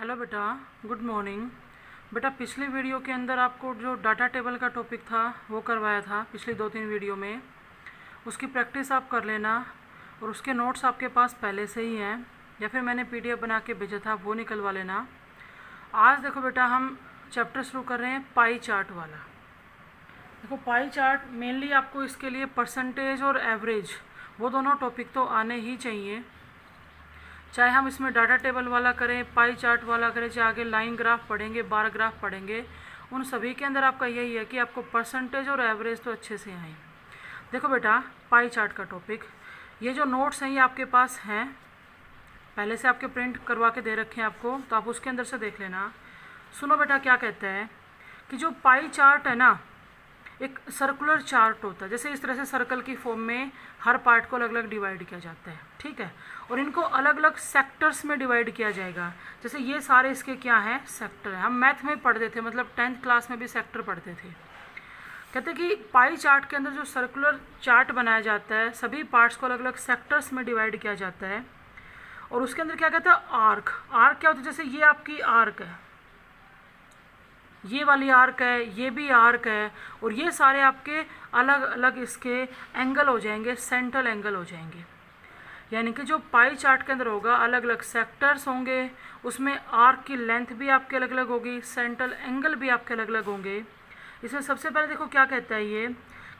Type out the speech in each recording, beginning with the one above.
Hello बेटा, good morning. बेटा पिछली वीडियो के अंदर आपको जो डाटा टेबल का टॉपिक था वो करवाया था पिछली 2-3 वीडियो में। उसकी प्रैक्टिस आप कर लेना और उसके नोट्स आपके पास पहले से ही हैं या फिर मैंने पीडीएफ बना के भेजा था वो निकलवा लेना। आज देखो बेटा, हम चैप्टर शुरू कर रहे हैं पाई चार्ट वाला। देखो पाई चार्ट मेनली आपको इसके लिए परसेंटेज और एवरेज वो दोनों टॉपिक तो आने ही चाहिए, चाहे हम इसमें डाटा टेबल वाला करें, पाई चार्ट वाला करें, चाहे आगे लाइन ग्राफ पढ़ेंगे, बार ग्राफ पढ़ेंगे। उन सभी के अंदर आपका यही है कि आपको परसेंटेज और एवरेज तो अच्छे से आए। देखो बेटा, पाई चार्ट का टॉपिक, ये जो नोट्स हैं ये आपके पास हैं, पहले से आपके प्रिंट करवा के दे रखे हैं आपको, तो आप उसके अंदर से देख लेना। सुनो बेटा, क्या कहते हैं कि जो पाई चार्ट है ना, एक सर्कुलर चार्ट होता है। जैसे इस तरह से सर्कल की फॉर्म में हर पार्ट को अलग अलग डिवाइड किया जाता है, ठीक है, और इनको अलग अलग सेक्टर्स में डिवाइड किया जाएगा। जैसे ये सारे इसके क्या हैं, सेक्टर हैं। हम मैथ में पढ़ते थे, मतलब 10th क्लास में भी सेक्टर पढ़ते थे। कहते हैं कि पाई चार्ट के अंदर जो सर्कुलर चार्ट बनाया जाता है, सभी पार्ट्स को अलग अलग सेक्टर्स में डिवाइड किया जाता है। और उसके अंदर क्या कहते हैं, आर्क। आर्क क्या होता है, जैसे ये आपकी आर्क है, ये वाली आर्क है, ये भी आर्क है, और ये सारे आपके अलग अलग इसके एंगल हो जाएंगे, सेंट्रल एंगल हो जाएंगे। यानी कि जो पाई चार्ट के अंदर होगा अलग अलग सेक्टर्स होंगे, उसमें आर्क की लेंथ भी आपके अलग अलग होगी, सेंट्रल एंगल भी आपके अलग अलग होंगे। इसमें सबसे पहले देखो क्या कहता है ये,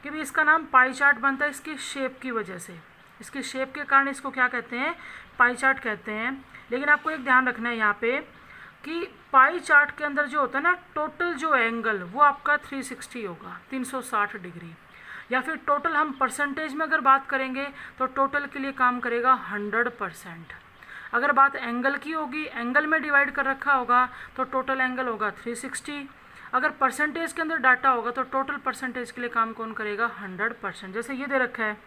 कि भी इसका नाम पाई चार्ट बनता है इसकी शेप की वजह से। इसकी शेप के कारण इसको क्या कहते हैं, पाई चार्ट कहते हैं। लेकिन आपको एक ध्यान रखना है यहाँ पे कि पाई चार्ट के अंदर जो होता है ना, टोटल जो एंगल वो आपका 360 होगा, 360 डिग्री। या फिर टोटल हम परसेंटेज में अगर बात करेंगे तो टोटल के लिए काम करेगा 100%। अगर बात एंगल की होगी, एंगल में डिवाइड कर रखा होगा तो टोटल एंगल होगा 360। अगर परसेंटेज के अंदर डाटा होगा तो टोटल परसेंटेज के लिए काम कौन करेगा, 100%। जैसे ये दे रखा है,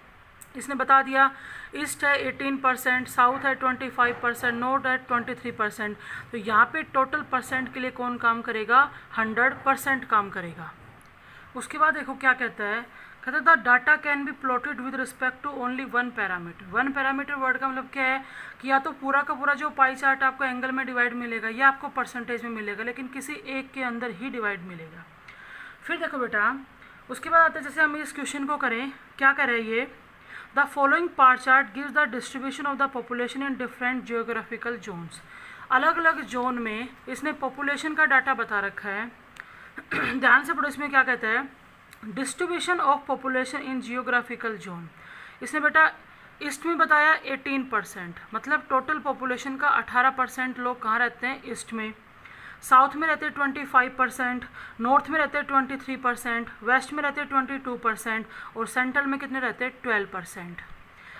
इसने बता दिया ईस्ट है 18%, साउथ है 25%, नॉर्थ है 23%। तो यहाँ पे टोटल परसेंट के लिए कौन काम करेगा, 100% काम करेगा। उसके बाद देखो क्या कहता है, कहता है the data can be plotted with respect to only one parameter. One parameter word का मतलब क्या है कि या तो पूरा का पूरा जो पाई चार्ट आपको एंगल में डिवाइड मिलेगा या आपको परसेंटेज में मिलेगा, लेकिन किसी एक के अंदर ही डिवाइड मिलेगा। फिर देखो बेटा, उसके बाद आता है, जैसे हम इस क्वेश्चन को करें, क्या कह रहे हैं ये, the following bar chart gives the distribution of the population in different geographical zones. अलग अलग जोन में इसने पॉपुलेशन का डाटा बता रखा है। ध्यान से पढ़ो, इसमें क्या कहता है, distribution of population in geographical zone. इसने बेटा ईस्ट में बताया 18%, मतलब टोटल पॉपुलेशन का 18% लोग कहाँ रहते हैं, ईस्ट में। साउथ में रहते हैं 25%, नॉर्थ में रहते हैं 23%, वेस्ट में रहते हैं 22%, और सेंट्रल में कितने रहते हैं, 12%।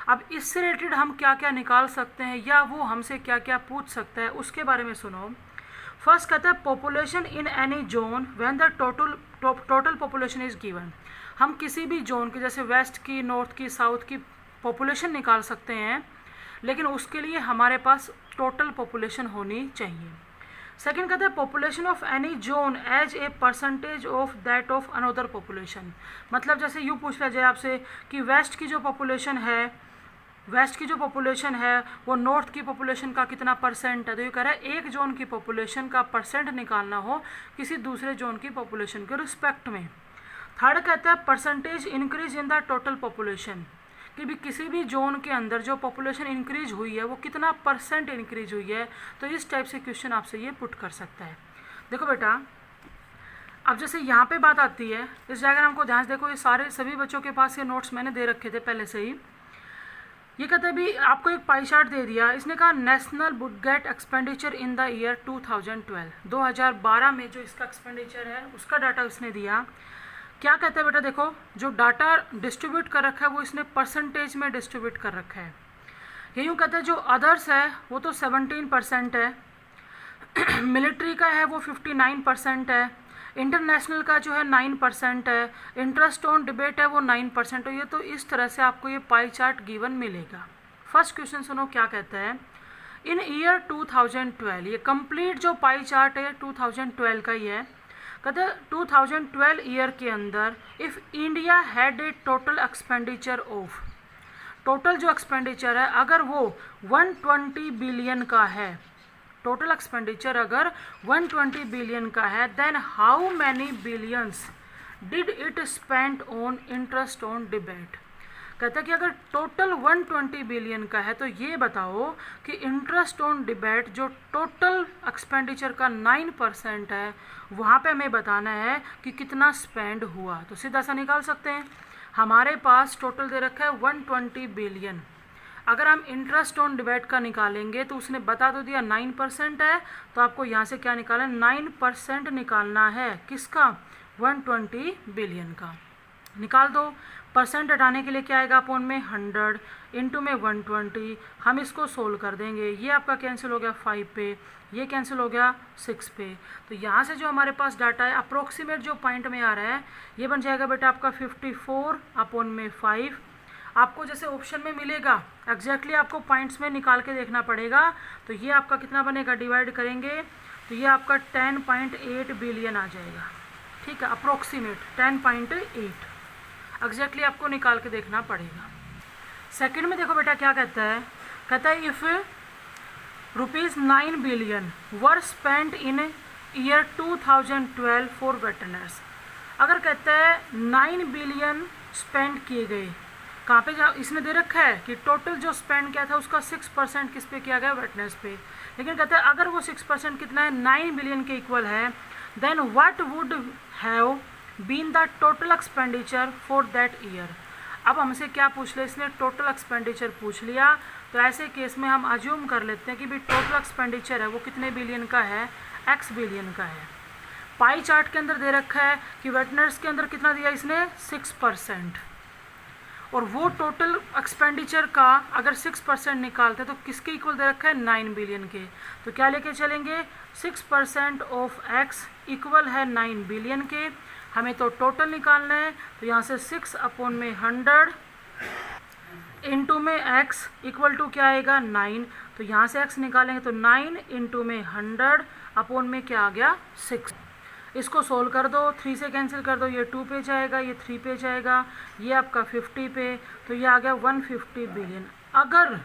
अब इससे रिलेटेड हम क्या क्या निकाल सकते हैं या वो हमसे क्या क्या पूछ सकता है, उसके बारे में सुनो। फर्स्ट कहता है population in any zone when the total population is given. हम किसी भी जोन की, जैसे वेस्ट की, नॉर्थ की, साउथ की पॉपुलेशन निकाल सकते हैं, लेकिन उसके लिए हमारे पास टोटल पॉपुलेशन होनी चाहिए। सेकेंड कहता है population of any zone as a percentage of that of another population. मतलब जैसे यूँ पूछ लिया जाए आपसे कि वेस्ट की जो पॉपुलेशन है वो नॉर्थ की पॉपुलेशन का कितना परसेंट है, तो ये कह रहा है एक जोन की पॉपुलेशन का परसेंट निकालना हो किसी दूसरे जोन की पॉपुलेशन के रिस्पेक्ट में। थर्ड कहता है percentage increase in the total population, कि भी किसी भी जोन के अंदर जो पॉपुलेशन इंक्रीज हुई है वो कितना परसेंट इंक्रीज हुई है। तो इस टाइप से क्वेश्चन आपसे ये पुट कर सकता है। देखो बेटा, अब जैसे यहाँ पे बात आती है, इस डायग्राम को ध्यान से देखो, ये सारे सभी बच्चों के पास ये नोट्स मैंने दे रखे थे पहले से ही। ये कहते हैं भी आपको एक पाई चार्ट दे दिया, इसने कहा national budget expenditure in the year 2012, 2012 में जो इसका एक्सपेंडिचर है उसका डाटा उसने दिया। क्या कहता है बेटा, देखो जो डाटा डिस्ट्रीब्यूट कर रखा है वो इसने परसेंटेज में डिस्ट्रीब्यूट कर रखा है। ये यूँ कहता है जो अदर्स है वो तो 17% है, मिलिट्री का है वो 59% है, इंटरनेशनल का जो है 9% है, इंटरेस्ट ऑन डिबेट है वो 9% है। ये तो इस तरह से आपको ये पाई चार्ट गिवन मिलेगा। फर्स्ट क्वेश्चन सुनो क्या कहता है, इन ईयर 2012, ये कंप्लीट जो पाई चार्ट है 2012 का ही है। कहते हैं 2012 ईयर के अंदर if India had a total expenditure of, total जो एक्सपेंडिचर है अगर वो 120 बिलियन का है, टोटल एक्सपेंडिचर अगर 120 बिलियन का है, then how many billions did it spend on interest on debate. कहता है कि अगर टोटल 120 बिलियन का है तो ये बताओ कि इंटरेस्ट ऑन डिबेट जो टोटल एक्सपेंडिचर का 9% है, वहाँ पे हमें बताना है कि कितना स्पेंड हुआ। तो सीधा सा निकाल सकते हैं, हमारे पास टोटल दे रखा है 120 बिलियन। अगर हम इंटरेस्ट ऑन डिबेट का निकालेंगे तो उसने बता तो दिया 9% है, तो आपको यहाँ से क्या निकालना है, 9% निकालना है। किसका? 120 बिलियन का। निकाल दो। परसेंट हटाने के लिए क्या आएगा, अपॉन में 100 इंटू में 120। हम इसको सोल्व कर देंगे, ये आपका कैंसिल हो गया 5 पे, ये कैंसिल हो गया 6 पे। तो यहाँ से जो हमारे पास डाटा है अप्रोक्सीमेट जो पॉइंट में आ रहा है, ये बन जाएगा बेटा आपका 54 अपॉन में 5। आपको जैसे ऑप्शन में मिलेगा एग्जैक्टली आपको पॉइंट्स में निकाल के देखना पड़ेगा। तो ये आपका कितना बनेगा, डिवाइड करेंगे तो ये आपका 10.8 बिलियन आ जाएगा। ठीक है, अप्रोक्सीमेट 10.8 एग्जैक्टली आपको निकाल के देखना पड़ेगा। सेकंड में देखो बेटा क्या कहता है, कहता है if ₹9 billion were spent in year 2012 for veterans. अगर कहता है 9 बिलियन स्पेंड किए गए, कहाँ पे इसने दे रखा है कि टोटल जो स्पेंड किया था उसका 6% किस पे किया गया, वेटरनर्स पे। लेकिन कहता है अगर वो 6% कितना है, 9 बिलियन के इक्वल है, then what would have been the total expenditure for that year. अब हमसे क्या पूछ लिया इसने, टोटल एक्सपेंडिचर पूछ लिया। तो ऐसे केस में हम अज्यूम कर लेते हैं कि भाई टोटल एक्सपेंडिचर है वो कितने बिलियन का है, x बिलियन का है। पाई चार्ट के अंदर दे रखा है कि वेटनर्स के अंदर कितना दिया इसने, 6%। और वो टोटल एक्सपेंडिचर का अगर 6% निकालते तो किसके इक्वल दे रखा है, 9 बिलियन के। तो क्या लेके चलेंगे, 6% ऑफ x इक्वल है 9 बिलियन के। हमें तो टोटल निकालना है, तो यहाँ से 6 अपॉन में 100 इंटू में x इक्वल टू क्या आएगा, 9। तो यहाँ से x निकालेंगे तो 9 इंटू में 100 अपॉन में क्या आ गया, 6। इसको सोल्व कर दो, 3 से कैंसिल कर दो, ये 2 पे जाएगा, ये 3 पे जाएगा, ये आपका 50 पे, तो ये आ गया 150 बिलियन। अगर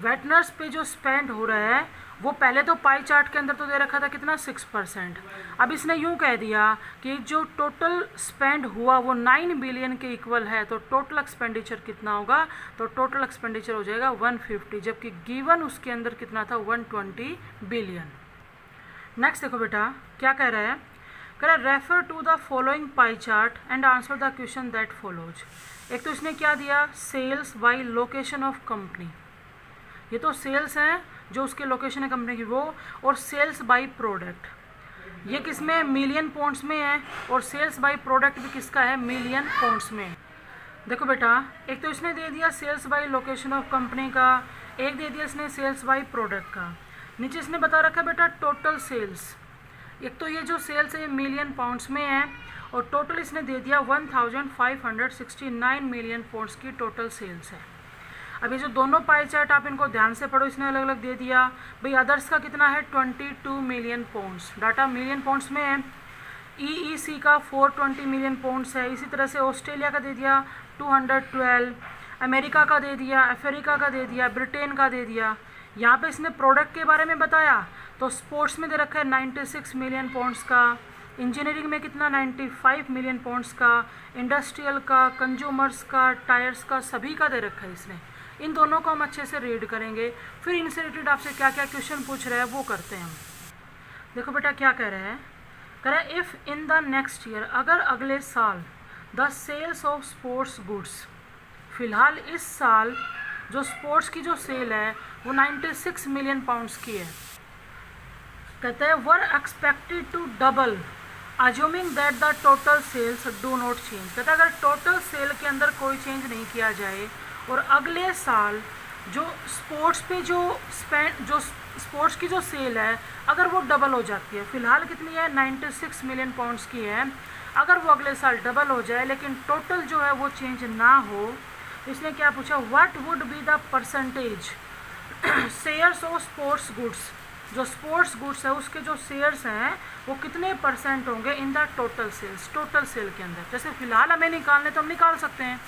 वेटनर्स पे जो स्पेंड हो रहा है वो पहले तो पाई चार्ट के अंदर तो दे रखा था कितना, 6%। अब इसने यूं कह दिया कि जो टोटल स्पेंड हुआ वो 9 बिलियन के इक्वल है, तो टोटल एक्सपेंडिचर कितना होगा, तो टोटल एक्सपेंडिचर हो जाएगा 150, जबकि गिवन उसके अंदर कितना था, 120 बिलियन। नेक्स्ट देखो बेटा क्या कह रहा है, कह रहा है refer to the following pie chart and answer the question that follows. एक तो इसने क्या दिया, sales by location of company, ये तो सेल्स है जो उसके लोकेशन है कंपनी की वो, और सेल्स बाय प्रोडक्ट ये किसमें, मिलियन पाउंड्स में है, और सेल्स बाय प्रोडक्ट भी किसका है, मिलियन पाउंड्स में। देखो बेटा एक तो इसने दे दिया sales by location of company का, एक दे दिया इसने सेल्स बाय प्रोडक्ट का। नीचे इसने बता रखा है बेटा टोटल सेल्स, एक तो ये जो सेल्स है ये मिलियन पाउंड्स में है, और टोटल इसने दे दिया 1569 मिलियन पाउंड्स की टोटल सेल्स है। अब ये जो दोनों पाई चार्ट आप इनको ध्यान से पढ़ो, इसने अलग अलग दे दिया। भाई अदर्स का कितना है, 22 million pounds, data million pounds में है। EEC का 420 मिलियन पाउंड्स है। इसी तरह से ऑस्ट्रेलिया का दे दिया 212, अमेरिका का दे दिया, अफ्रीका का दे दिया, ब्रिटेन का दे दिया। यहाँ पे इसने प्रोडक्ट के बारे में बताया तो स्पोर्ट्स में दे रखा है 96 मिलियन पाउंड्स का, इंजीनियरिंग में कितना 95 मिलियन पाउंड्स का, इंडस्ट्रियल का, कंज्यूमर्स का, टायर्स का, सभी का दे रखा है इसने। इन दोनों को हम अच्छे से रीड करेंगे, फिर इनसे रिलेटेड आपसे क्या क्या क्वेश्चन पूछ रहे हैं वो करते हैं हम। देखो बेटा क्या कह रहे हैं, कह रहा है if in the next year, अगर अगले साल the sales of sports goods, फिलहाल इस साल जो स्पोर्ट्स की जो सेल है वो 96 मिलियन पाउंड्स की है। कहते हैं were expected to double assuming that the total sales do not change. कहता है अगर टोटल सेल के अंदर कोई चेंज नहीं किया जाए और अगले साल जो स्पोर्ट्स पे जो स्पोर्ट्स की जो सेल है अगर वो डबल हो जाती है, फिलहाल कितनी है 96 मिलियन पाउंड्स की है, अगर वो अगले साल डबल हो जाए लेकिन टोटल जो है वो चेंज ना हो, तो इसने क्या पूछा, what would be the percentage shares of sports goods, जो स्पोर्ट्स गुड्स है उसके जो शेयर्स हैं वो कितने परसेंट होंगे in the total sales, total sale के अंदर। जैसे फिलहाल हमें निकालने तो हम निकाल सकते हैं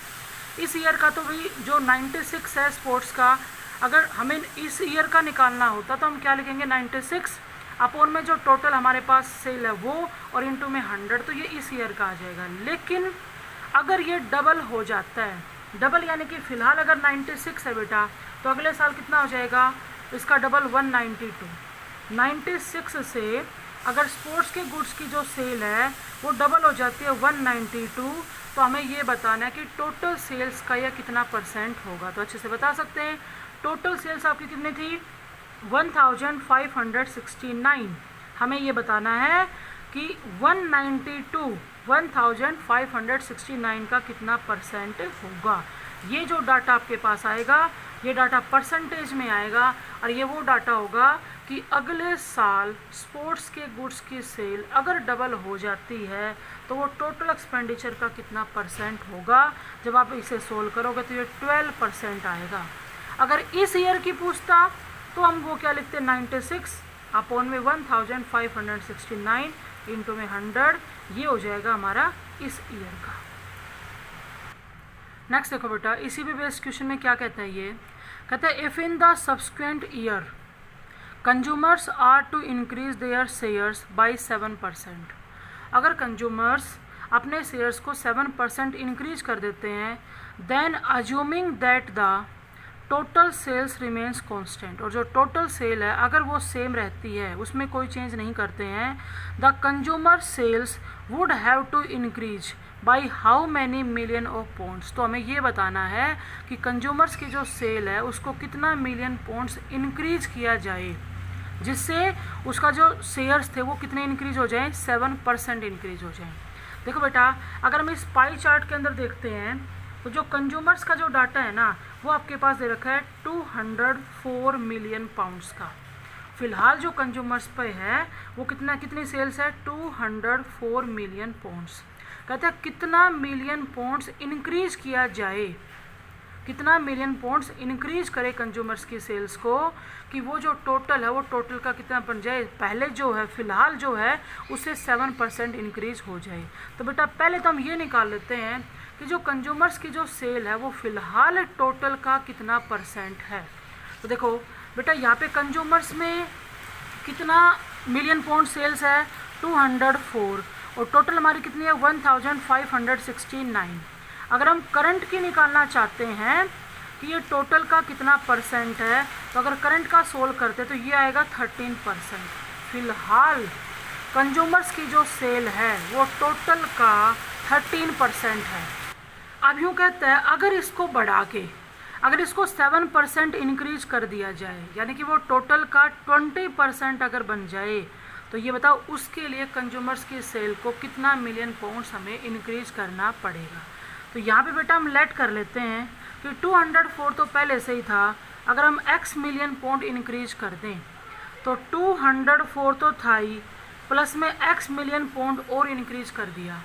इस ईयर का, तो भाई जो 96 है स्पोर्ट्स का, अगर हमें इस ईयर का निकालना होता तो हम क्या लिखेंगे 96 अपॉन में जो टोटल हमारे पास सेल है वो और इनटू में 100, तो ये इस ईयर का आ जाएगा। लेकिन अगर ये डबल हो जाता है, डबल यानी कि फ़िलहाल अगर 96 है बेटा तो अगले साल कितना हो जाएगा, इसका डबल 192। 96 से अगर स्पोर्ट्स के गुड्स की जो सेल है वो डबल हो जाती है 192, तो हमें ये बताना है कि टोटल सेल्स का यह कितना परसेंट होगा। तो अच्छे से बता सकते हैं, टोटल सेल्स आपकी कितनी थी 1569। हमें ये बताना है कि 1569 का कितना परसेंट होगा। ये जो डाटा आपके पास आएगा ये डाटा परसेंटेज में आएगा और ये वो डाटा होगा कि अगले साल स्पोर्ट्स के गुड्स की सेल अगर डबल हो जाती है तो वो टोटल एक्सपेंडिचर का कितना परसेंट होगा। जब आप इसे सोल्व करोगे तो ये 12% आएगा। अगर इस ईयर की पूछता तो हम वो क्या लिखते 96 अपॉन में 1569 इंटू में 100, ये हो जाएगा हमारा इस ईयर का। नेक्स्ट देखो बेटा, इसी पे बेस्ड क्वेश्चन में क्या कहता है, ये कहता है if in the subsequent year consumers are to increase their shares by 7%। अगर कंज्यूमर्स अपने शेयर्स को 7% इंक्रीज कर देते हैं, then assuming that the total sales remains constant, और जो टोटल सेल है अगर वो सेम रहती है उसमें कोई चेंज नहीं करते हैं, the consumer sales would have to increase by how many million of points. तो हमें ये बताना है कि कंज्यूमर्स की जो सेल है उसको कितना मिलियन पॉइंट्स इंक्रीज किया जाए जिससे उसका जो शेयर्स थे वो कितने इंक्रीज हो जाएं, 7% इंक्रीज हो जाएं। देखो बेटा, अगर हम इस पाई चार्ट के अंदर देखते हैं तो जो कंज्यूमर्स का जो डाटा है ना वो आपके पास दे रखा है 204 मिलियन पाउंड्स का। फिलहाल जो कंज्यूमर्स पे है वो कितनी सेल्स है 204 मिलियन पाउंड्स। कहते हैं कितना मिलियन पाउंड्स इंक्रीज किया जाए, कितना मिलियन पाउंड्स इंक्रीज करे कंज्यूमर्स की सेल्स को कि वो जो टोटल है वो टोटल का कितना बन जाए, पहले जो है फिलहाल जो है उससे 7% इंक्रीज हो जाए। तो बेटा पहले तो हम ये निकाल लेते हैं कि जो कंज्यूमर्स की जो सेल है वो फिलहाल टोटल का कितना परसेंट है। तो देखो बेटा यहाँ पे कंज्यूमर्स में कितना मिलियन पाउंड सेल्स है 204 और टोटल हमारी कितनी है 1569। अगर हम करंट की निकालना चाहते हैं कि ये टोटल का कितना परसेंट है, तो अगर करंट का सोल्व करते तो ये आएगा 13%। फिलहाल कंज्यूमर्स की जो सेल है वो टोटल का 13% है। अब यूँ कहते हैं अगर इसको बढ़ा के अगर इसको 7% इंक्रीज कर दिया जाए यानी कि वो टोटल का 20% अगर बन जाए, तो ये बताओ उसके लिए कंज्यूमर्स की सेल को कितना मिलियन पाउंड्स हमें इंक्रीज करना पड़ेगा। तो यहाँ पे बेटा हम लेट कर लेते हैं कि 204 तो पहले से ही था, अगर हम x मिलियन पाउंड इंक्रीज कर दें तो 204 तो था ही, प्लस में x मिलियन पाउंड और इंक्रीज कर दिया,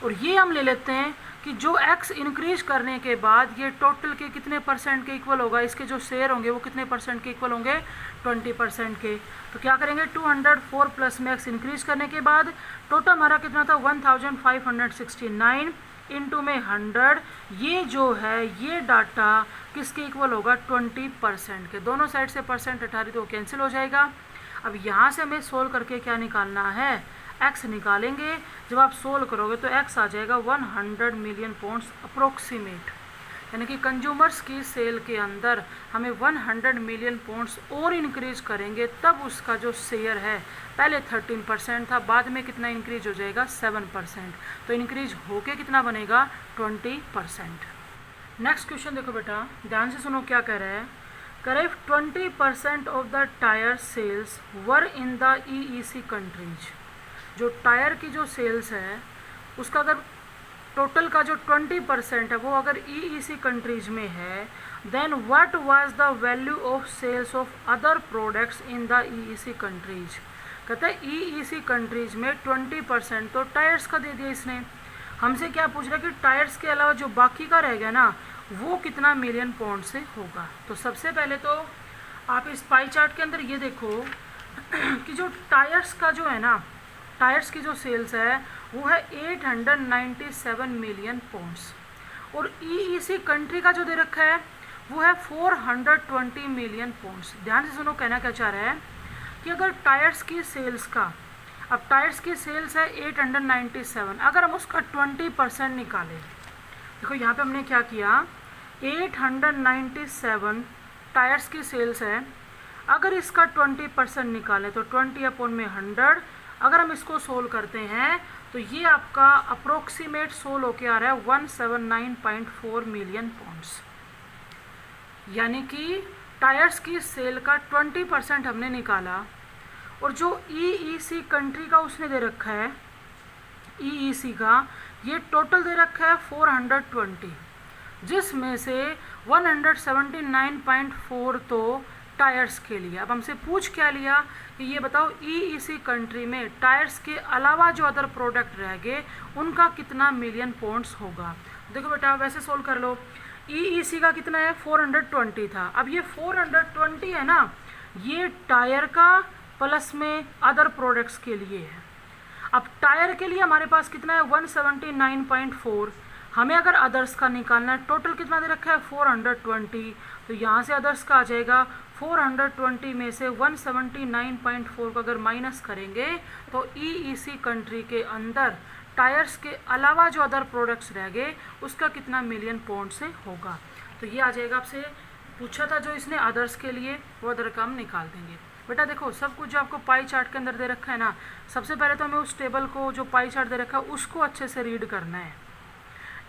और ये हम ले लेते हैं कि जो x इंक्रीज करने के बाद ये टोटल के कितने परसेंट के इक्वल होगा, इसके जो शेयर होंगे वो कितने परसेंट के इक्वल होंगे 20% के। तो क्या करेंगे 204 प्लस में x इंक्रीज करने के बाद टोटल हमारा कितना था 1569 इंटू में 100, ये जो है ये डाटा किसके इक्वल होगा 20% के। दोनों साइड से परसेंट 18 तो कैंसिल हो जाएगा। अब यहाँ से हमें सोल्व करके क्या निकालना है, x निकालेंगे। जब आप सोल्व करोगे तो x आ जाएगा 100 मिलियन पाउंड्स अप्रोक्सीमेट, यानी कि कंज्यूमर्स की सेल के अंदर हमें 100 मिलियन पाउंड्स और इंक्रीज करेंगे तब उसका जो शेयर है पहले 13% था, बाद में कितना इंक्रीज हो जाएगा 7%, तो इंक्रीज होके कितना बनेगा 20%। नेक्स्ट क्वेश्चन देखो बेटा, ध्यान से सुनो क्या कह रहा है। करें 20% of the tyre sales were in the EEC countries. जो टायर की जो सेल्स है उसका अगर टोटल का जो 20% है वो अगर EEC कंट्रीज में है, then what was the value of sales of other products in the EEC countries. कहते हैं EEC कंट्रीज में 20% तो टायर्स का दे दिया इसने, हमसे क्या पूछ रहा है कि टायर्स के अलावा जो बाकी का रह गया ना वो कितना मिलियन पाउंड से होगा। तो सबसे पहले तो आप इस पाई चार्ट के अंदर ये देखो कि जो टायर्स का जो है ना, टायर्स की जो सेल्स है वो है 897 मिलियन पाउंड्स, और EEC कंट्री का जो दे रखा है वो है 420 मिलियन पाउंड्स। ध्यान से सुनो, कहना क्या चाह रहा है कि अगर टायर्स की सेल्स का, अब टायर्स की सेल्स है 897, अगर हम उसका 20% निकालें, देखो यहाँ पे हमने क्या किया, 897 टायर्स की सेल्स है, अगर इसका 20% निकालें तो 20 अपॉन में 100, अगर हम इसको सोल्व करते हैं तो ये आपका अप्रोक्सीमेट सोल होके आ रहा है 179.4 मिलियन पाउंड्स। यानी कि टायर्स की सेल का 20% हमने निकाला, और जो EEC कंट्री का उसने दे रखा है, EEC का ये टोटल दे रखा है 420, जिसमें से 179.4 तो टायर्स के लिए। अब हमसे पूछ क्या लिया कि ये बताओ EEC कंट्री में टायर्स के अलावा जो अदर प्रोडक्ट रह गए उनका कितना मिलियन पाउंड्स होगा। देखो बेटा वैसे सोल्व कर लो, EEC का कितना है 420 था, अब ये 420 है ना, ये टायर का प्लस में अदर प्रोडक्ट्स के लिए है। अब टायर के लिए हमारे पास कितना है 179.4, हमें अगर अदर्स का निकालना है, टोटल कितना दे रखा है 420, तो यहाँ से अदर्स का आ जाएगा 420 में से 179.4 को अगर माइनस करेंगे तो EEC कंट्री के अंदर टायर्स के अलावा जो अदर प्रोडक्ट्स रह गए उसका कितना मिलियन पाउंड से होगा। तो ये आ जाएगा, आपसे पूछा था जो इसने अदर्स के लिए, वो अदर का हम निकाल देंगे। बेटा देखो सब कुछ जो आपको पाई चार्ट के अंदर दे रखा है ना, सबसे पहले तो हमें उस टेबल को जो पाई चार्ट दे रखा है उसको अच्छे से रीड करना है।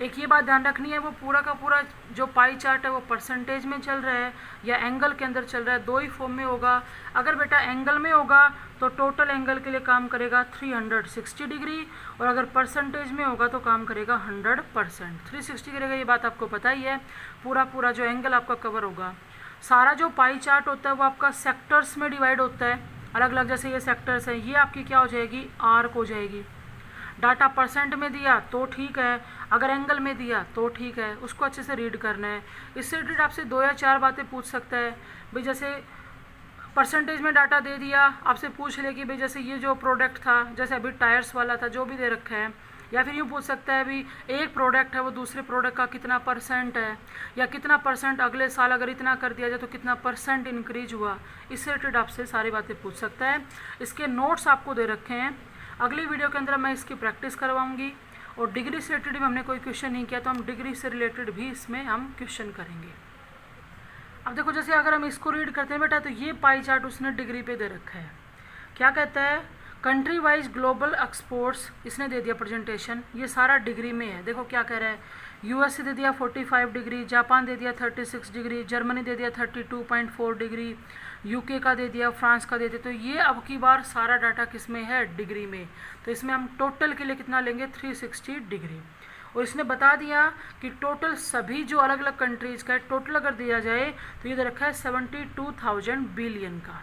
एक ये बात ध्यान रखनी है, वो पूरा का पूरा जो पाई चार्ट है वो परसेंटेज में चल रहा है या एंगल के अंदर चल रहा है, दो ही फॉर्म में होगा। अगर बेटा एंगल में होगा तो टोटल एंगल के लिए काम करेगा 360 डिग्री, और अगर परसेंटेज में होगा तो काम करेगा 100%। 360 करेगा, ये बात आपको पता ही है। पूरा पूरा जो एंगल आपका कवर होगा। सारा जो पाई चार्ट होता है वो आपका सेक्टर्स में डिवाइड होता है अलग अलग, जैसे ये सेक्टर्स हैं, ये आपकी क्या हो जाएगी, आर्क हो जाएगी। डाटा परसेंट में दिया तो ठीक है, अगर एंगल में दिया तो ठीक है, उसको अच्छे से रीड करना है। इससे रिलेटेड आपसे 2 या 4 बातें पूछ सकता है भाई, जैसे परसेंटेज में डाटा दे दिया, आपसे पूछ ले कि भाई जैसे ये जो प्रोडक्ट था, जैसे अभी टायर्स वाला था, जो भी दे रखा है, या फिर यूँ पूछ सकता है भी एक प्रोडक्ट है वो दूसरे प्रोडक्ट का कितना परसेंट है, या कितना परसेंट अगले साल अगर इतना कर दिया जाए तो कितना परसेंट इंक्रीज हुआ। इससे रिलेटेड आपसे सारी बातें पूछ सकता है। इसके नोट्स आपको दे रखे हैं, अगली वीडियो के अंदर मैं इसकी प्रैक्टिस करवाऊंगी। और डिग्री से रिलेटेड भी हमने कोई क्वेश्चन नहीं किया तो हम डिग्री से रिलेटेड भी इसमें हम क्वेश्चन करेंगे। अब देखो जैसे अगर हम इसको रीड करते हैं बेटा, तो ये पाई चार्ट उसने डिग्री पे दे रखा है। क्या कहता है, कंट्री वाइज ग्लोबल एक्सपोर्ट्स इसने दे दिया प्रेजेंटेशन, ये सारा डिग्री में है। देखो क्या कह रहा है, USA दे दिया 45 डिग्री, जापान दे दिया 36 डिग्री, जर्मनी दे दिया 32.4 डिग्री, UK का दे दिया, फ्रांस का दे दिया। तो ये अब की बार सारा डाटा किस में है, डिग्री में। तो इसमें हम टोटल के लिए कितना लेंगे, 360 डिग्री। और इसने बता दिया कि टोटल सभी जो अलग अलग कंट्रीज़ का टोटल अगर दिया जाए तो ये दे रखा है 72,000 बिलियन का।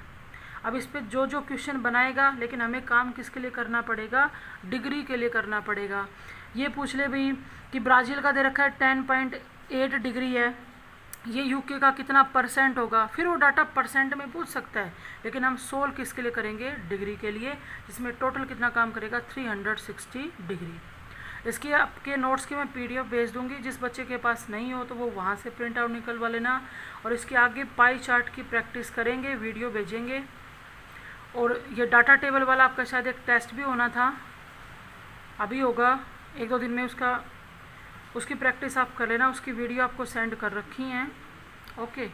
अब इस पर जो जो क्वेश्चन बनाएगा, लेकिन हमें काम किसके लिए करना पड़ेगा, डिग्री के लिए करना पड़ेगा। ये पूछ ले भाई कि ब्राज़ील का दे रखा है 10.8 डिग्री है, ये UK का कितना परसेंट होगा, फिर वो डाटा परसेंट में पूछ सकता है, लेकिन हम सोल्व किसके लिए करेंगे, डिग्री के लिए, जिसमें टोटल कितना काम करेगा 360 डिग्री। इसकी आपके नोट्स की मैं PDF भेज दूंगी, जिस बच्चे के पास नहीं हो तो वो वहाँ से प्रिंट आउट निकलवा लेना। और इसके आगे पाई चार्ट की प्रैक्टिस करेंगे, वीडियो भेजेंगे। और ये डाटा टेबल वाला आपका शायद एक टेस्ट भी होना था, अभी होगा 1-2 दिन में, उसकी प्रैक्टिस आप कर लेना, उसकी वीडियो आपको सेंड कर रखी हैं। ओके।